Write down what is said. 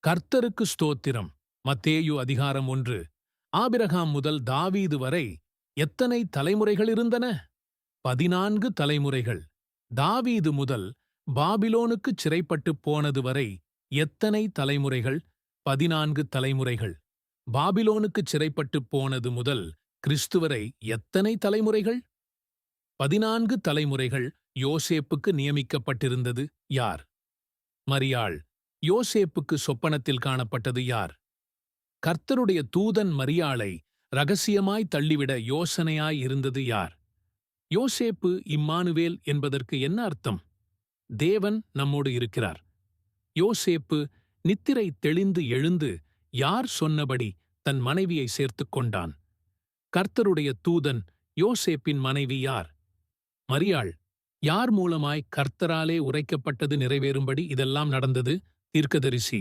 கர்த்தருக்கு ஸ்தோத்திரம். மத்தேயு அதிகாரம் 1. ஆபிரகாம் முதல் தாவீது வரை எத்தனை தலைமுறைகள் இருந்தன? 14 தலைமுறைகள். தாவீது முதல் பாபிலோனுக்குச் சிறைப்பட்டுப் போனது வரை எத்தனை தலைமுறைகள்? 14 தலைமுறைகள். பாபிலோனுக்குச் சிறைப்பட்டுப் போனது முதல் கிறிஸ்துவரை எத்தனை தலைமுறைகள்? 14 தலைமுறைகள். யோசேப்புக்கு நியமிக்கப்பட்டிருந்தது யார்? மரியாள். யோசேப்புக்கு சொப்பனத்தில் காணப்பட்டது யார்? கர்த்தருடைய தூதன் மரியாளை ரகசியமாய் தள்ளிவிட யோசனையாய் இருந்தது யார்? யோசேப்பு இம்மானுவேல் என்பதற்கு என்ன அர்த்தம்? தேவன் நம்மோடு இருக்கிறார். யோசேப்பு நித்திரை தெளிந்து எழுந்து யார் சொன்னபடி தன் மனைவியை சேர்த்துக் கொண்டான்? கர்த்தருடைய தூதன் யோசேப்பின் மனைவி யார்? மரியாள். யார் மூலமாய் கர்த்தராலே உரைக்கப்பட்டது நிறைவேறும்படி இதெல்லாம் நடந்தது? தீர்க்கதரிசி